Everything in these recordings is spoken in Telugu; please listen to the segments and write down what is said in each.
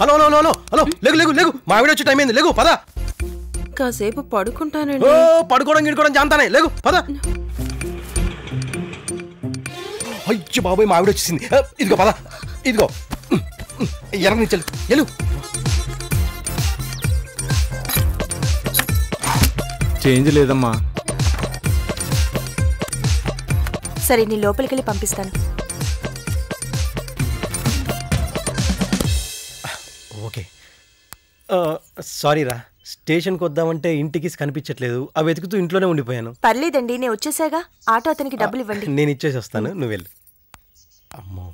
హలో హలో హలో హలో లేగు లేగు లేగు మా ఆవిడ వచ్చే టైం అయింది లేగు పద కాసేపు పడుకుంటానండి పడుకోవడం గిడుకోవడం జాంతానే లేగు పద అయ్యో బాబోయ్ మా ఆవిడ వచ్చేసింది ఇదిగో పద ఇదిగో ఎనక నుంచి వెళ్ళు చేంజ్ లేదమ్మా సరే నీ లోపలికి వెళ్ళి పంపిస్తాను ఓకే సారీ రా స్టేషన్కి వద్దామంటే ఇంటికి కనిపించట్లేదు అవి వెతుకుతూ ఇంట్లోనే ఉండిపోయాను పర్లేదండి నేను వచ్చేసాగా ఆటో అతనికి డబ్బులు ఇవ్వండి నేను ఇచ్చేసి వస్తాను నువ్వు వెళ్ళు అమ్మో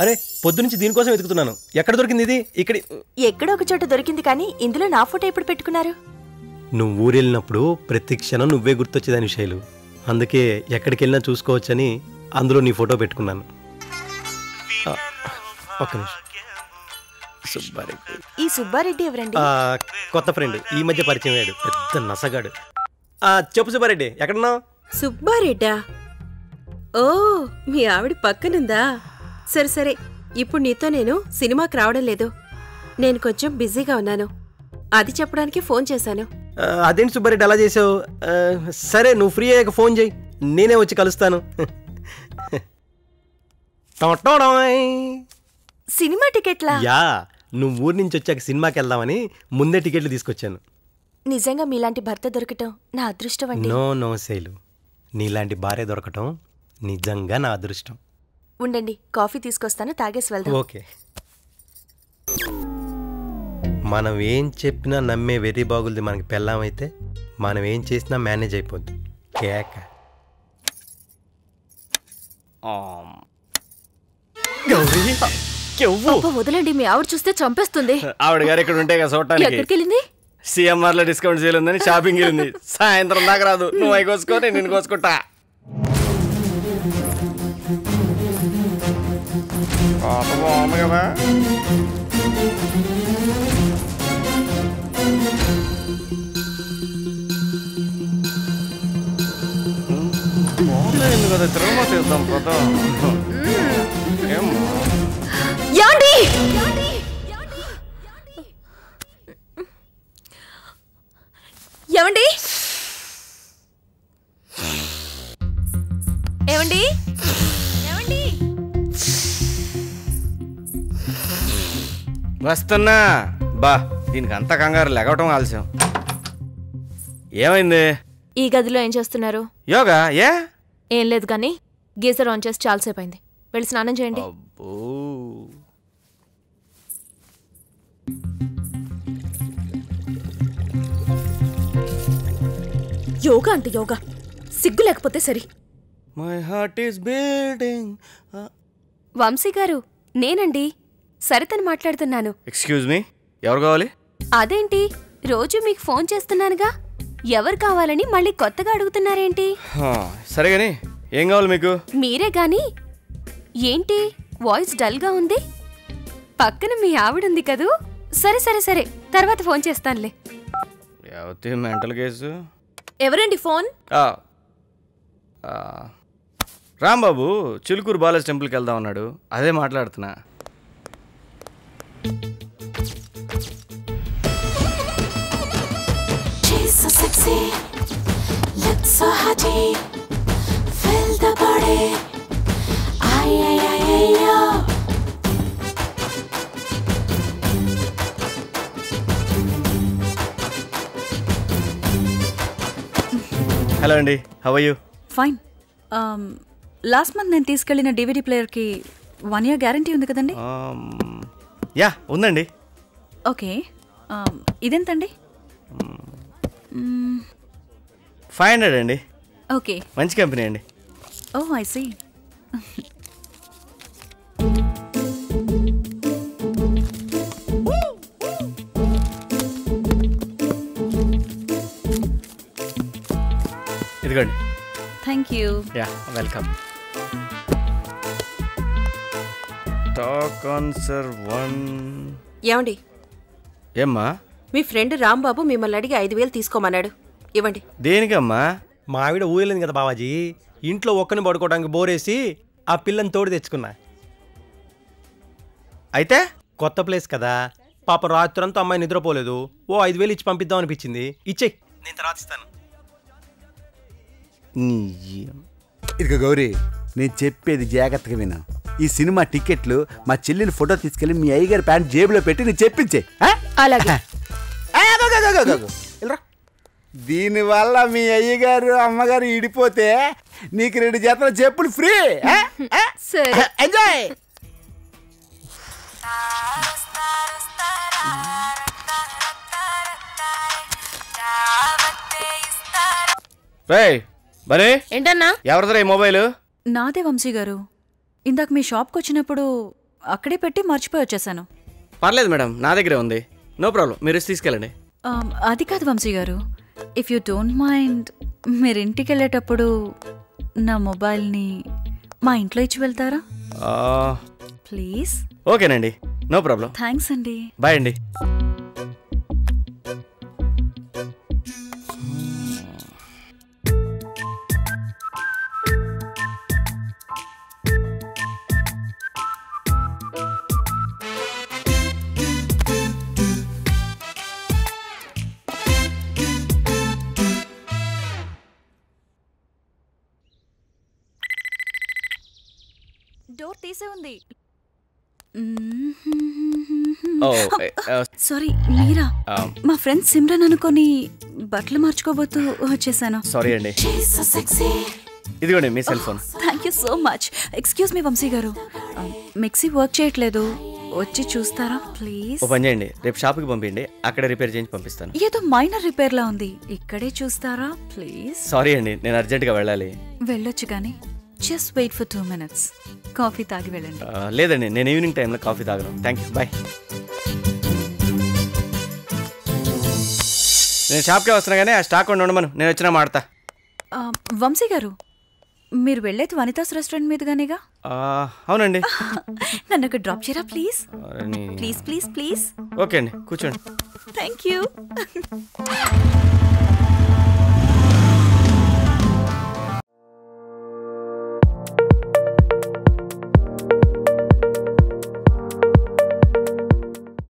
అరే పొద్దునుంచి దీనికోసం వెతుకుతున్నాను ఎక్కడ దొరికింది ఇది ఇక్కడ ఎక్కడో ఒక చోట దొరికింది కానీ ఇందులో నా ఫోటో ఎప్పుడు పెట్టుకున్నారు నువ్వు ఊరెళ్ళినప్పుడు ప్రతి క్షణం నువ్వే గుర్తొచ్చేదాని శైలు అందుకే ఎక్కడికి వెళ్ళినా చూసుకోవచ్చని అందులో నీ ఫోటో పెట్టుకున్నాను ఒక్క నిమిషం సుబ్బారెడ్డి ఈ సుబ్బారెడ్డి ఎవరండి కొత్త ఫ్రెండ్ ఈ మధ్య పరిచయం అయ్యాడు పెద్ద నసగాడు చెప్పు సుబ్బారెడ్డి ఎక్కడున్నావు సుబ్బారెడ్డా ఓ మీ ఆవిడ పక్కనుందా సరే సరే ఇప్పుడు నీతో నేను సినిమాకి రావడం లేదు నేను కొంచెం బిజీగా ఉన్నాను అది చెప్పడానికి ఫోన్ చేశాను అదేంటి సుబ్బారెడ్డి అలా చేసావు సరే నువ్వు ఫ్రీ అయ్యాక ఫోన్ చేయి నేనే వచ్చి కలుస్తాను సినిమా టికెట్లా యా నువ్వు ఊరి నుంచి వచ్చాక సినిమాకి వెళ్దామని ముందే టికెట్లు తీసుకొచ్చాను నిజంగా మీలాంటి భర్త దొరకటం నా అదృష్టం అండి నో నో శైలు నీలాంటి భార్య దొరకటం నిజంగా నా అదృష్టం ఉండండి కాఫీ తీసుకొస్తాను తాగేసి వెళ్దాం ఓకే మనం ఏం చెప్పినా నమ్మే వెర్రి బాగులది మనకి పెళ్ళామైతే మనం ఏం చేసినా మేనేజ్ అయిపోద్ది కేక వదలండి మీ ఆవిడ చూస్తే చంపేస్తుంది ఆవిడ గారు ఇక్కడ ఉంటే చూడటానికి ఎక్కడికి వెళ్ళింది సిఎంఆర్ లో డిస్కౌంట్ సేల్ ఉందని షాపింగ్ వెళ్ళింది సాయంత్రం దాకా రాదు నువ్వు అవి కోసుకో నేను కోసుకుంటా బాగుంది కదా బాగుంది కదా తిరుమల తీద్దాం కదా ఏమో ఏమండి ఏమండి ఏమండి వస్తున్నా బా దీనికి అంత కంగారు లెగవటం ఆలస్యం ఏమైంది ఈ గదిలో ఏం చేస్తున్నారు యోగా ఏం లేదు కానీ గీజర్ ఆన్ చేసి చాలాసేపు అయింది వెళ్ళి స్నానం చేయండి యోగా అంటే యోగా సిగ్గు లేకపోతే సరి my heart is beating Vamshi garu నేనండి సరితని మాట్లాడుతున్నాను ఎక్స్క్యూజ్ మీ ఎవరు కావాలి అదేంటి రోజు మీకు ఫోన్ చేస్తున్నానుగా ఎవరు కావాలని మళ్ళీ కొత్తగా అడుగుతున్నారేంటి సరే గాని ఏం కావాలి మీకు మీరే గాని ఏంటి వాయిస్ డల్గా ఉంది పక్కన మీ ఆవిడుంది కదూ సరే సరే సరే తర్వాత ఫోన్ చేస్తానులే మెంటల్ కేసు ఎవరండి ఫోన్ రాంబాబు చిలుకూరు బాలాజీ టెంపుల్కి వెళ్దాం అన్నాడు అదే మాట్లాడుతున్నా హలో అండి how are you fine last month నేను తీసుకెళ్లిన డివిడి ప్లేయర్కి 1 year గ్యారంటీ ఉంది కదండి యా ఉందండి ఓకే ఇదెంతండి 500 అండి ఓకే మంచి కంపెనీ అండి ఓ ఐ సీ ఇదిగోండి thank you yeah welcome talk answer 1 ఏమండి ఏమ్మా మీ ఫ్రెండ్ రాంబాబు మిమ్మల్ని అడిగి 5,000 తీసుకోమన్నాడు ఇవ్వండి దేనికమ్మా మా ఆవిడ ఊయలేదు కదా బావాజీ ఇంట్లో ఒక్కని పడుకోవడానికి బోరేసి ఆ పిల్లని తోడు తెచ్చుకున్నా అయితే కొత్త ప్లేస్ కదా, పాప రాత్రంతా అమ్మాయి నిద్రపోలేదు. ఓ 5,000 ఇచ్చి పంపిద్దాం అనిపించింది. ఇచ్చేయి, నేను తర్వాత ఇస్తాను. ఇదిగో గౌరీ, నేను చెప్పేది జాగ్రత్తగా విను. ఈ సినిమా టికెట్లు మా చెల్లిని ఫోటో తీసుకెళ్ళి మీ అయ్యగారి ప్యాంట్ జేబులో పెట్టి నేను చెప్పించే. అలాగే. దీనివల్ల మీ అయ్యగారు అమ్మగారు ఈడిపోతే నీకు 2 జతల చెప్పులు ఫ్రీ. సరే. ఎంజాయ్. బరే ఏంటన్నా? ఎవరిదరా ఈ మొబైల్? నాదే వంశీ గారు. ఇందాక మీ షాప్కి వచ్చినప్పుడు అక్కడే పెట్టి మర్చిపోయి వచ్చేసాను. పర్లేదు మేడం, నా దగ్గరే ఉంది. నో ప్రాబ్లం, మీరు తీసుకెళ్ళండి. అది కాదు వంశీ గారు, ఇఫ్ యూ డోంట్ మైండ్, మీరు ఇంటికి వెళ్ళేటప్పుడు నా మొబైల్ని మా ఇంట్లో ఇచ్చి వెళ్తారా ప్లీజ్? ఓకేనండి, నో ప్రాబ్లం. థ్యాంక్స్ అండి. బాయ్ అండి. డోర్ తీసే ఉంది. సారీ, మీరా? మా ఫ్రెండ్ సిమ్రన్ అనుకొని బట్టలు మార్చుకోబోతూ వచ్చేసాను. సారీ అండి. ఇదిగోండి మీ cell phone. Thank you so much. Excuse me Vamsi గారు, మిక్సీ వర్క్ చేయట్లేదు, వచ్చి చూస్తారా ప్లీజ్? ఓ పని చేయండి, రేపు షాప్కి పంపించండి, అక్కడే రిపేర్ చేయించి పంపిస్తాను. ఏదో మైనర్ రిపేర్ లా ఉంది, ఇక్కడే చూస్తారా ప్లీజ్? సారీ అండి, నేను అర్జెంట్గా వెళ్ళాలి. వెళ్ళొచ్చు కానీ just wait for 2 minutes. Coffee తాగి వెళ్ళండి. లేదండి, నేను ఈవినింగ్ టైంలో కాఫీ తాగను. Thank you, bye. నేను షాప్కే వస్తున్నా కానీ ఆ స్టాక్ ఉండమను, నేను వచ్చినా మాడతా. వంశీ గారు, మీరు వెళ్ళేది వనితాస్ రెస్టారెంట్ మీదుగానేగా? అవునండి. నన్ను ఒక డ్రాప్ చేయరా please? Please please please. Okay అండి, కూర్చోండి. Thank you.